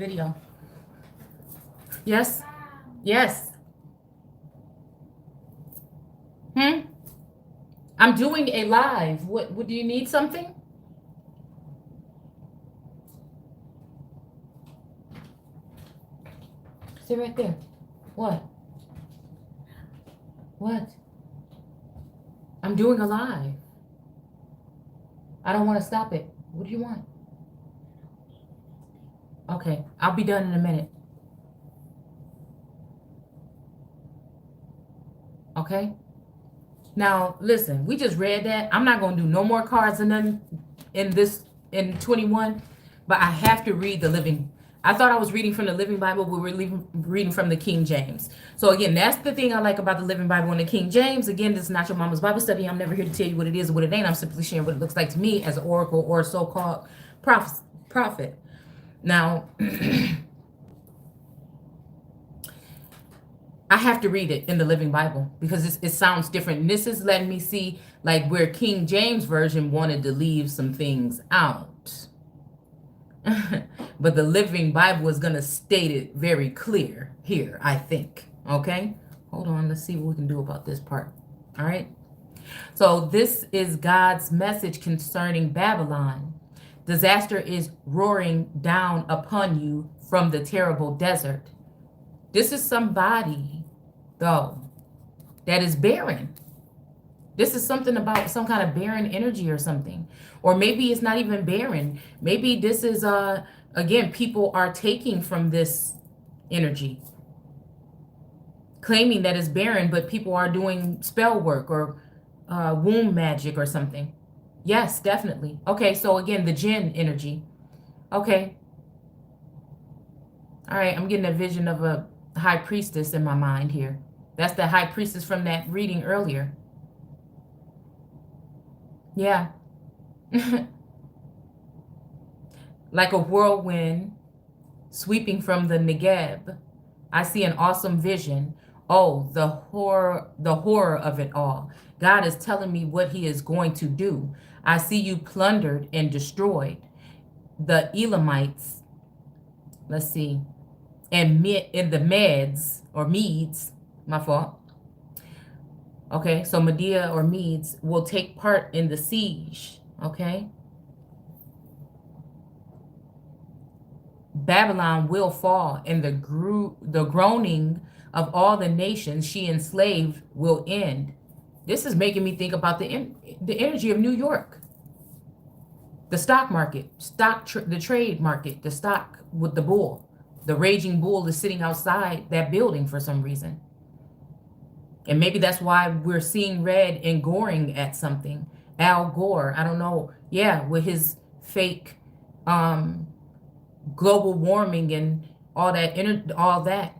video. Yes? Yes. Hmm? I'm doing a live. What do you need something? Sit right there. What? What? I'm doing a live. I don't want to stop it. What do you want? Okay, I'll be done in a minute. Okay? Now, listen, we just read that. I'm not going to do no more cards and then in 21, but I have to read the living. I thought I was reading from the Living Bible, but we're reading from the King James. So again, that's the thing I like about the Living Bible and the King James. Again, this is not your mama's Bible study. I'm never here to tell you what it is or what it ain't. I'm simply sharing what it looks like to me as an oracle or a so-called prophet. Now, I have to read it in the Living Bible because it sounds different. And this is letting me see like where King James Version wanted to leave some things out. But the Living Bible is going to state it very clear here, I think. Okay? Hold on. Let's see what we can do about this part. All right? So this is God's message concerning Babylon. Disaster is roaring down upon you from the terrible desert. This is somebody, though, that is barren. This is something about some kind of barren energy or something. Or maybe it's not even barren. Maybe this is, again, people are taking from this energy, claiming that it's barren, but people are doing spell work or womb magic or something. Yes, definitely. Okay, so again, the jinn energy. Okay. All right, I'm getting a vision of a high priestess in my mind here. That's the high priestess from that reading earlier. Yeah. Like a whirlwind sweeping from the Negev, I see an awesome vision. Oh, the horror of it all. God is telling me what he is going to do. I see you plundered and destroyed. The Elamites, let's see, and in the Medes or Medes, my fault. Okay, so Medea or Medes will take part in the siege. Okay. Babylon will fall, and the groaning of all the nations she enslaved will end. This is making me think about the energy of New York. The stock market, the trade market, the stock with the bull. The raging bull is sitting outside that building for some reason. And maybe that's why we're seeing red and goring at something. Al Gore, I don't know. Yeah, with his fake global warming and all that, all that.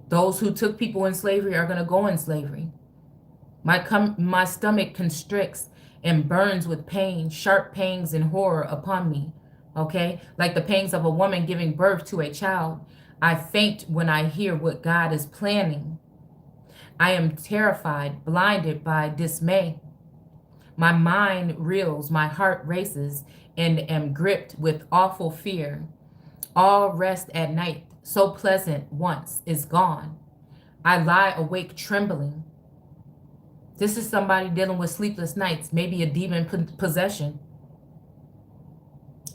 Those who took people in slavery are going to go in slavery. My stomach constricts and burns with pain, sharp pangs and horror upon me. Okay? Like the pangs of a woman giving birth to a child. I faint when I hear what God is planning. I am terrified, blinded by dismay. My mind reels, my heart races, and am gripped with awful fear. All rest at night, so pleasant once, is gone. I lie awake trembling. This is somebody dealing with sleepless nights, maybe a demon possession.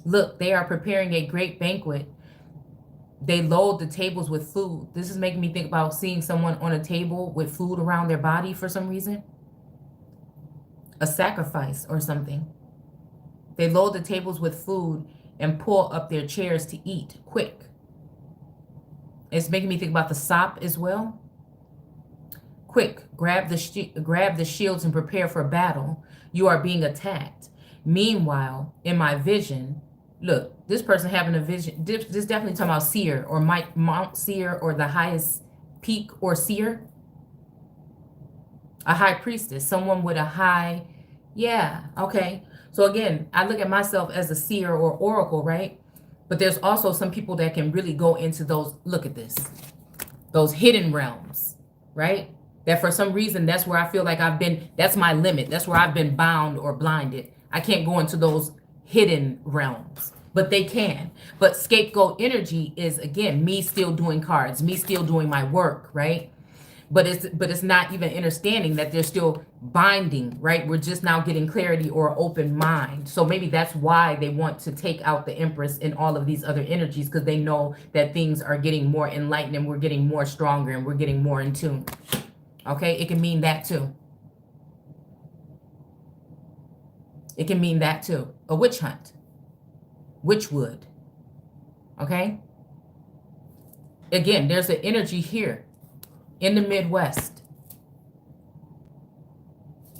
Look, they are preparing a great banquet. They load the tables with food. This is making me think about seeing someone on a table with food around their body for some reason. A sacrifice or something. They load the tables with food and pull up their chairs to eat quick. It's making me think about the sop as well. Quick, grab the shields and prepare for battle. You are being attacked. Meanwhile, in my vision, look, this person having a vision. This definitely talking about seer or Mount Seer or the highest peak or seer. A high priestess, someone with a high, yeah, okay. So again, I look at myself as a seer or oracle, right? But there's also some people that can really go into those, look at this, those hidden realms, right? That for some reason, that's where I feel like that's my limit. That's where I've been bound or blinded. I can't go into those hidden realms, but they can. But scapegoat energy is, again, me still doing cards, me still doing my work, right? But it's not even understanding that they're still binding, right? We're just now getting clarity or open mind. So maybe that's why they want to take out the Empress and all of these other energies, because they know that things are getting more enlightened and we're getting more stronger and we're getting more in tune. Okay, it can mean that too. It can mean that too. A witch hunt. Witchwood. Okay? Again, there's an energy here in the Midwest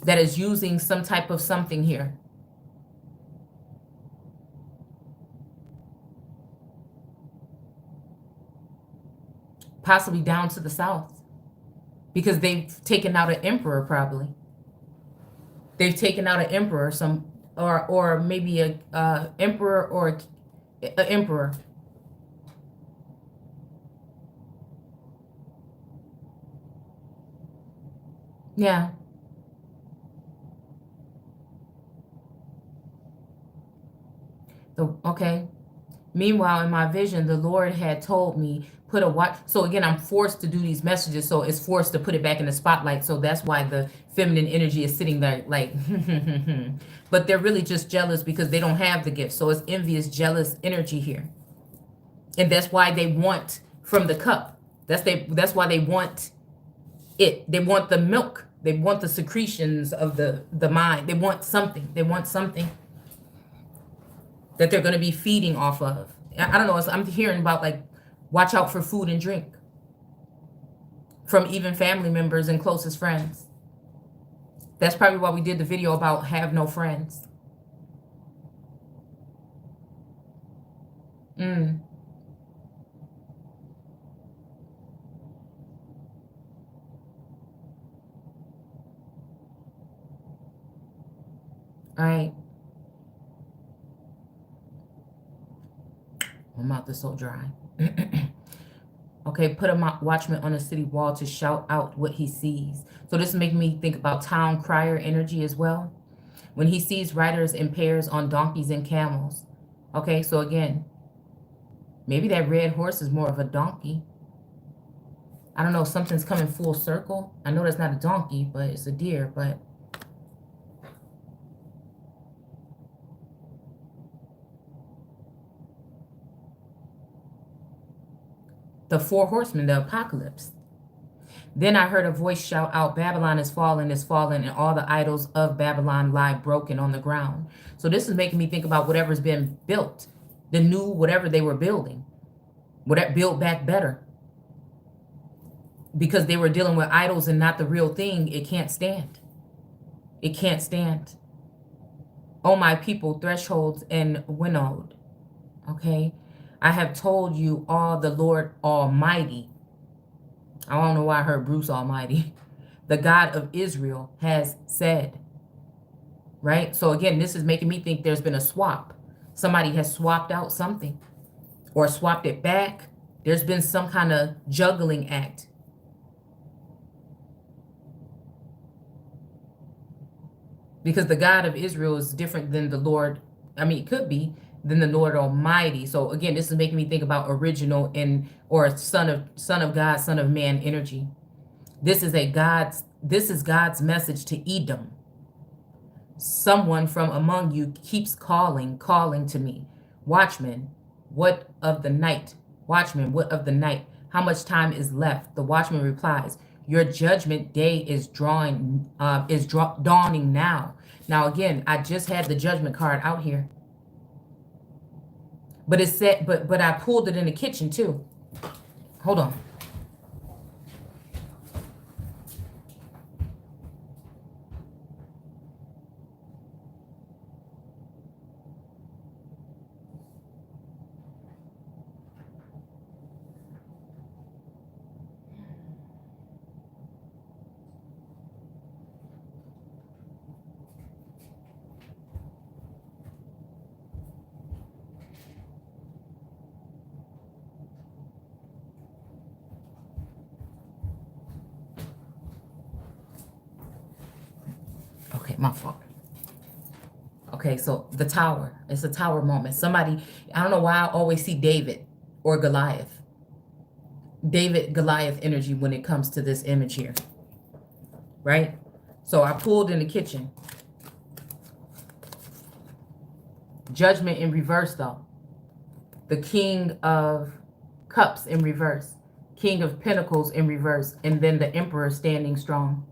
that is using some type of something here. Possibly down to the south. Because they've taken out an emperor, probably. They've taken out an emperor, or maybe a emperor or an emperor. Yeah. Okay. Meanwhile, in my vision, the Lord had told me, put a watch. So again, I'm forced to do these messages. So it's forced to put it back in the spotlight. So that's why the feminine energy is sitting there like, but they're really just jealous because they don't have the gift. So it's envious, jealous energy here. And that's why they want from the cup. That's why they want it. They want the milk. They want the secretions of the mind. They want something. They want something that they're going to be feeding off of. I don't know. I'm hearing about like, watch out for food and drink from even family members and closest friends. That's probably why we did the video about have no friends. All right. My mouth is so dry. Okay, put a watchman on a city wall to shout out what he sees. So this is making me think about town crier energy as well. When he sees riders in pairs on donkeys and camels. Okay, so again, maybe that red horse is more of a donkey. I don't know, something's coming full circle. I know that's not a donkey, but it's a deer, but the four horsemen, the apocalypse. Then I heard a voice shout out, Babylon is fallen, and all the idols of Babylon lie broken on the ground. So this is making me think about whatever's been built, the new whatever they were building, whatever built back better. Because they were dealing with idols and not the real thing, it can't stand. It can't stand. Oh, my people, thresholds and winnowed. Okay? I have told you all the Lord Almighty. I don't know why I heard Bruce Almighty. The God of Israel has said. Right? So again, this is making me think there's been a swap. Somebody has swapped out something or swapped it back. There's been some kind of juggling act. Because the God of Israel is different than the Lord. I mean, it could be than the Lord Almighty. So again, this is making me think about original and or son of God, son of man energy. This is God's message to Edom. Someone from among you keeps calling to me. Watchman, what of the night? Watchman, what of the night? How much time is left? The watchman replies, your judgment day is dawning now. Now again, I just had the judgment card out here. But it said, but I pulled it in the kitchen too. Hold on. Okay, my fault. Okay, so the tower. It's a tower moment. Somebody, I don't know why I always see David or Goliath. David, Goliath energy when it comes to this image here. Right? So I pulled in the kitchen. Judgment in reverse, though. The King of Cups in reverse. King of Pentacles in reverse. And then the Emperor standing strong.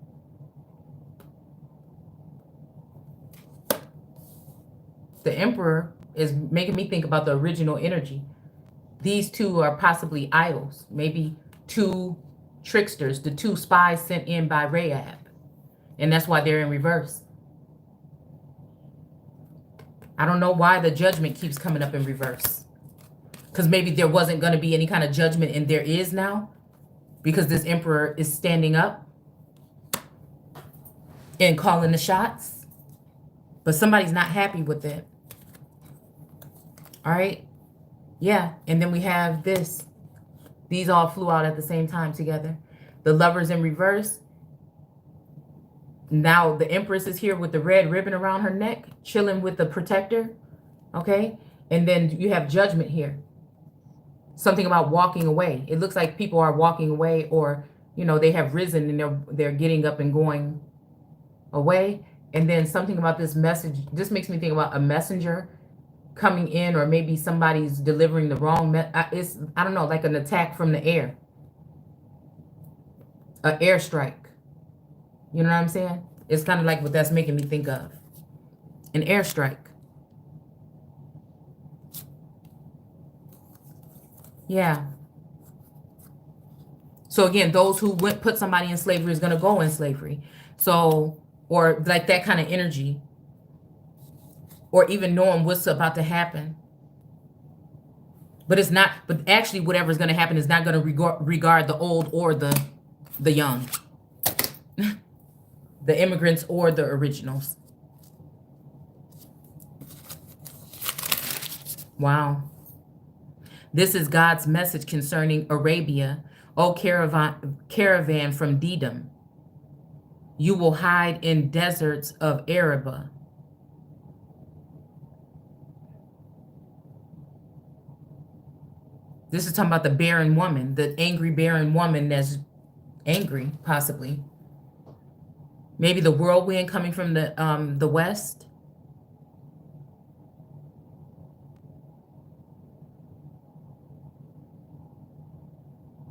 The Emperor is making me think about the original energy. These two are possibly idols. Maybe two tricksters. The two spies sent in by Rahab. And that's why they're in reverse. I don't know why the Judgment keeps coming up in reverse. Because maybe there wasn't going to be any kind of judgment, and there is now. Because this Emperor is standing up and calling the shots. But somebody's not happy with it. All right. Yeah. And then we have this. These all flew out at the same time together. The Lovers in reverse. Now the Empress is here with the red ribbon around her neck, chilling with the Protector. Okay. And then you have Judgment here. Something about walking away. It looks like people are walking away, or, you know, they have risen and they're getting up and going away. And then something about this message. This makes me think about a messenger coming in, or maybe somebody's delivering the wrong it's, I don't know, like an attack from the air. An airstrike. You know what I'm saying? It's kind of like what that's making me think of. An airstrike. Yeah. So again, those who put somebody in slavery is going to go in slavery. So, or like that kind of energy. Or even knowing what's about to happen. But it's not, but actually whatever's going to happen is not going to regard the old or the young. The immigrants or the originals. Wow. This is God's message concerning Arabia. O caravan from Dedom. You will hide in deserts of Arabia. This is talking about the barren woman, the angry barren woman that's angry, possibly. Maybe the whirlwind coming from the west.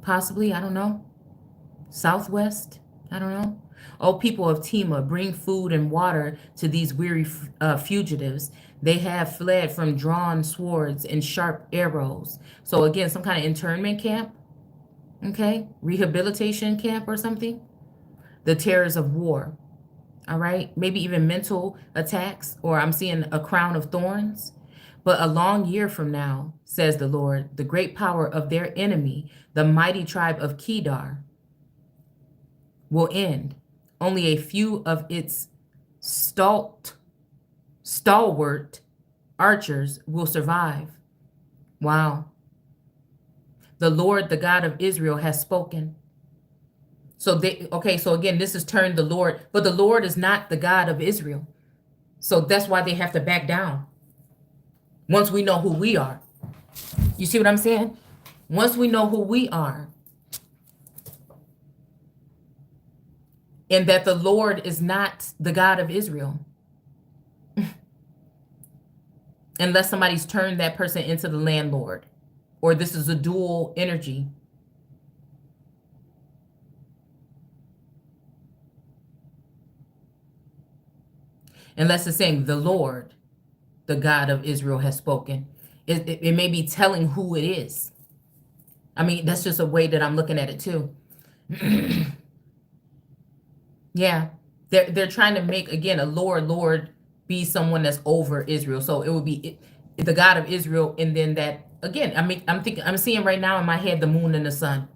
Possibly, I don't know. Southwest, I don't know. O people of Tema, bring food and water to these weary fugitives. They have fled from drawn swords and sharp arrows. So again, some kind of internment camp. Okay. Rehabilitation camp or something. The terrors of war. All right. Maybe even mental attacks, or I'm seeing a crown of thorns. But a long year from now, says the Lord, the great power of their enemy, the mighty tribe of Kedar, will end. Only a few of its stalwart archers will survive. Wow. The Lord, the God of Israel, has spoken. So so again, this has turned the Lord, but the Lord is not the God of Israel. So that's why they have to back down. Once we know who we are. You see what I'm saying? Once we know who we are, and that the Lord is not the God of Israel, unless somebody's turned that person into the landlord, or this is a dual energy. Unless it's saying the Lord, the God of Israel, has spoken. It may be telling who it is. I mean, that's just a way that I'm looking at it too. Yeah. They're trying to make, again, a Lord be someone that's over Israel. So it would be the God of Israel, and then that, again, I'm seeing right now in my head the moon and the sun.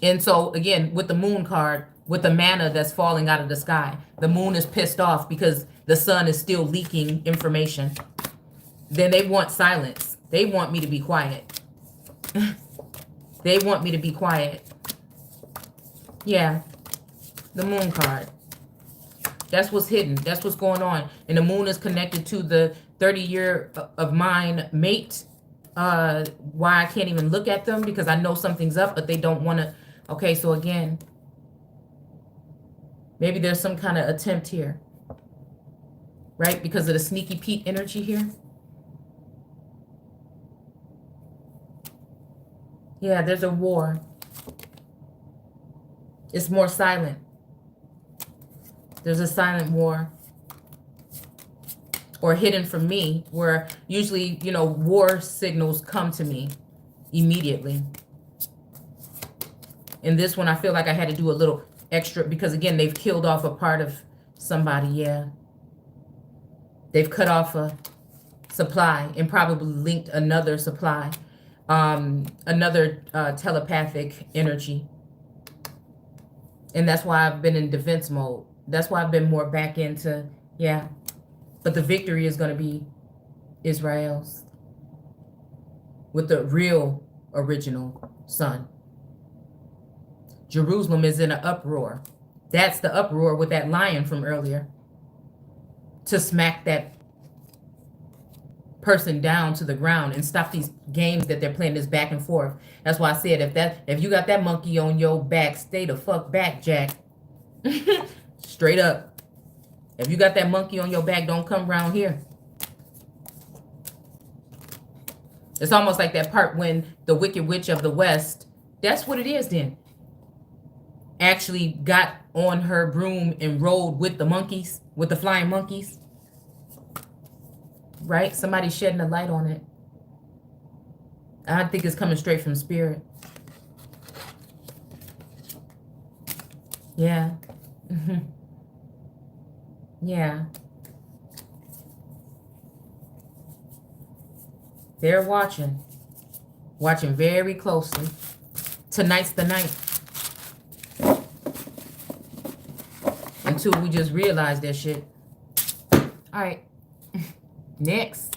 And so again, with the moon card, with the manna that's falling out of the sky, the moon is pissed off because the sun is still leaking information. Then they want silence. They want me to be quiet. They want me to be quiet. Yeah. The moon card. That's what's hidden. That's what's going on. And the moon is connected to the 30-year of mine mate. Why I can't even look at them, because I know something's up, but they don't want to. Okay, so again, maybe there's some kind of attempt here, right? Because of the sneaky Pete energy here. Yeah, there's a war. It's more silent. There's a silent war. Or hidden from me, where usually, you know, war signals come to me immediately. In this one, I feel like I had to do a little extra, because again, they've killed off a part of somebody. Yeah. They've cut off a supply and probably linked another supply. Another telepathic energy. And that's why I've been in defense mode. That's why I've been more back into, yeah. But the victory is going to be Israel's, with the real original son. Jerusalem is in an uproar. That's the uproar with that lion from earlier. To smack that person down to the ground and stop these games that they're playing, this back and forth. That's why I said, if you got that monkey on your back, stay the fuck back, Jack. Straight up. If you got that monkey on your back, don't come around here. It's almost like that part when the Wicked Witch of the West, that's what it is then, actually got on her broom and rode with the monkeys, with the flying monkeys. Right? Somebody shedding a light on it. I think it's coming straight from spirit. Yeah. Yeah. They're watching. Watching very closely. Tonight's the night. Until we just realize that shit. All right. Next.